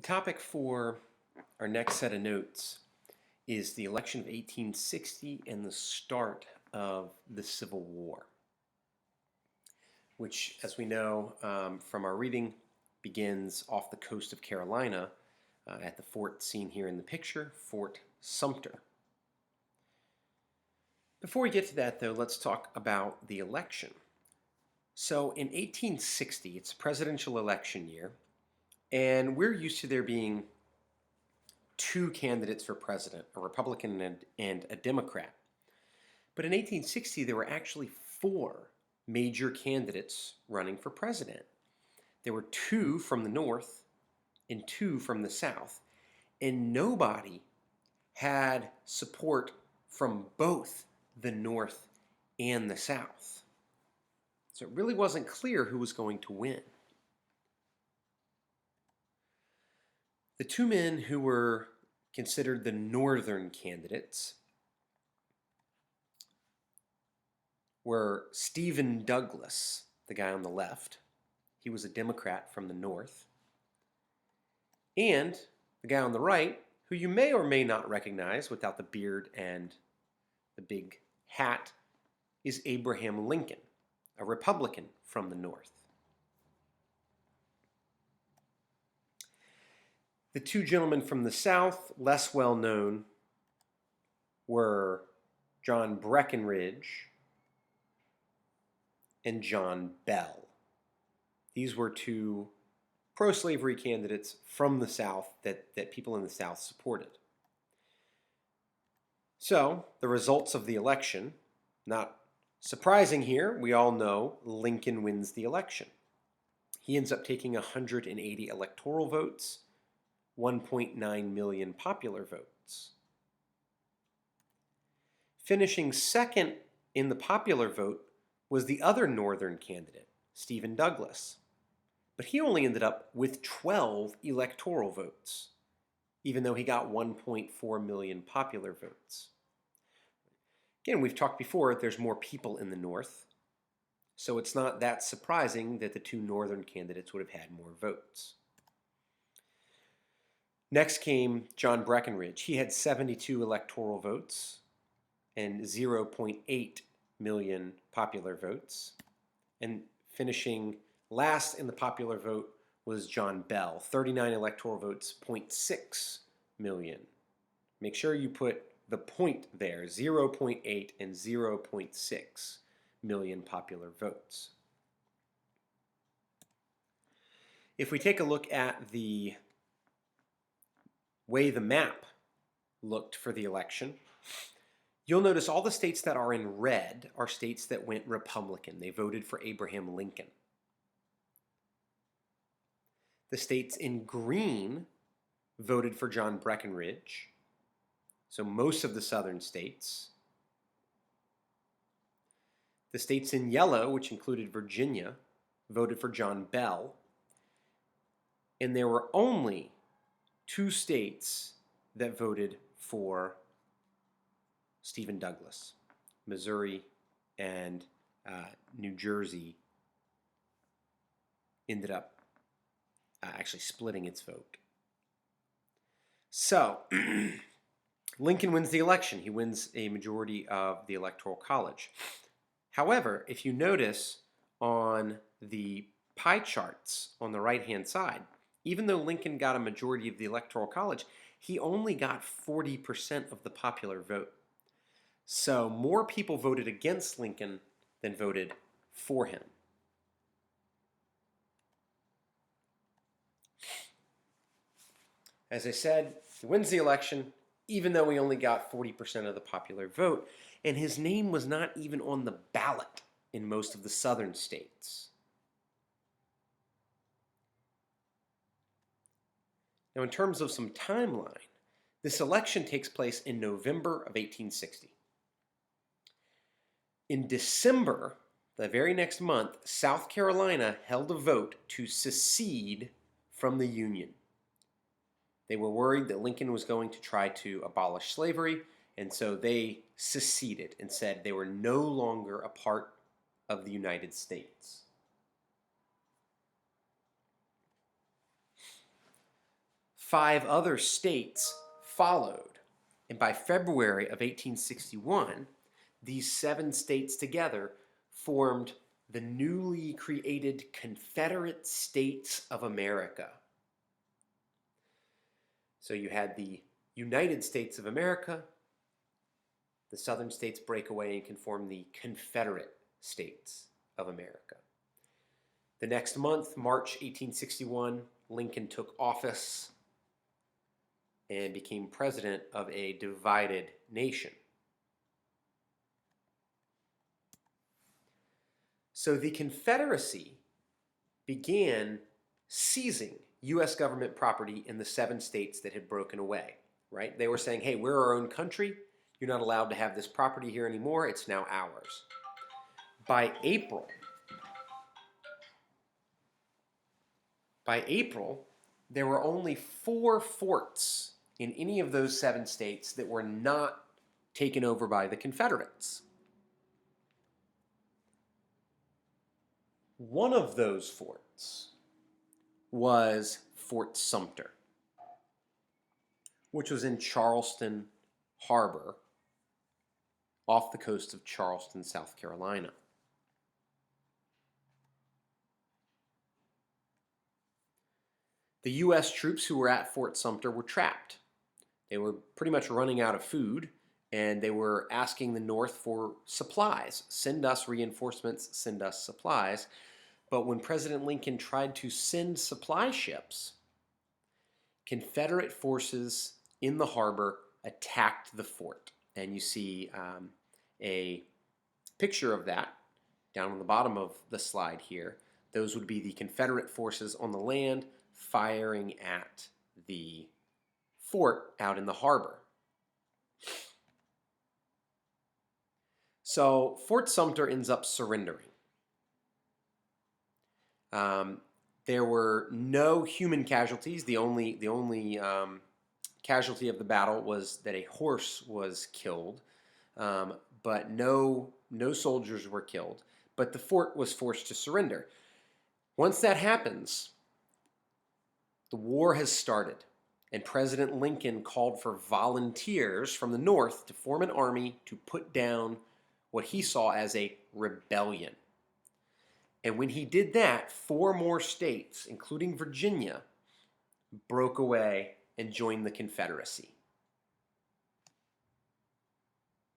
The topic for our next set of notes is the election of 1860 and the start of the Civil War, which, as we know from our reading, begins off the coast of Carolina at the fort seen here in the picture, Fort Sumter. Before we get to that, though, let's talk about the election. So in 1860, it's a presidential election year, and we're used to there being two candidates for president, a Republican and a Democrat. But in 1860, there were actually four major candidates running for president. There were two from the North and two from the South, and nobody had support from both the North and the South. So it really wasn't clear who was going to win. The two men who were considered the Northern candidates were Stephen Douglas, the guy on the left. He was a Democrat from the North. And the guy on the right, who you may or may not recognize without the beard and the big hat, is Abraham Lincoln, a Republican from the North. The two gentlemen from the South, less well known, were John Breckinridge and John Bell. These were two pro-slavery candidates from the South that people in the South supported. So, the results of the election, not surprising here, we all know Lincoln wins the election. He ends up taking 180 electoral votes, 1.9 million popular votes. Finishing second in the popular vote was the other Northern candidate, Stephen Douglas. But he only ended up with 12 electoral votes, even though he got 1.4 million popular votes. Again, we've talked before, there's more people in the North, so it's not that surprising that the two Northern candidates would have had more votes. Next came John Breckinridge. He had 72 electoral votes and 0.8 million popular votes. And finishing last in the popular vote was John Bell, 39 electoral votes, 0.6 million. Make sure you put the point there, 0.8 and 0.6 million popular votes. If we take a look at the way the map looked for the election, you'll notice all the states that are in red are states that went Republican. They voted for Abraham Lincoln. The states in green voted for John Breckinridge, so most of the southern states. The states in yellow, which included Virginia, voted for John Bell. And there were only two states that voted for Stephen Douglas. Missouri and New Jersey ended up actually splitting its vote. So, Lincoln wins the election. He wins a majority of the Electoral College. However, if you notice on the pie charts on the right-hand side, even though Lincoln got a majority of the Electoral College, he only got 40% of the popular vote. So more people voted against Lincoln than voted for him. As I said, he wins the election, even though he only got 40% of the popular vote, and his name was not even on the ballot in most of the southern states. Now, in terms of some timeline, this election takes place in November of 1860. In December, the very next month, South Carolina held a vote to secede from the Union. They were worried that Lincoln was going to try to abolish slavery, and so they seceded and said they were no longer a part of the United States. 5 other states followed. And by February of 1861, these 7 states together formed the newly created Confederate States of America. So you had the United States of America, the southern states break away and can form the Confederate States of America. The next month, March 1861, Lincoln took office and became president of a divided nation. So the Confederacy began seizing U.S. government property in the 7 states that had broken away, right? They were saying, hey, we're our own country. You're not allowed to have this property here anymore. It's now ours. By April, there were only 4 forts in any of those 7 states that were not taken over by the Confederates. One of those forts was Fort Sumter, which was in Charleston Harbor off the coast of Charleston, South Carolina. The U.S. troops who were at Fort Sumter were trapped. They were pretty much running out of food, and they were asking the North for supplies. Send us reinforcements, send us supplies. But when President Lincoln tried to send supply ships, Confederate forces in the harbor attacked the fort. And you see a picture of that down on the bottom of the slide here. Those would be the Confederate forces on the land firing at the fort out in the harbor. So Fort Sumter ends up surrendering. There were no human casualties. The only casualty of the battle was that a horse was killed, but no soldiers were killed. But the fort was forced to surrender. Once that happens, the war has started, and President Lincoln called for volunteers from the North to form an army to put down what he saw as a rebellion. And when he did that, 4 more states, including Virginia, broke away and joined the Confederacy.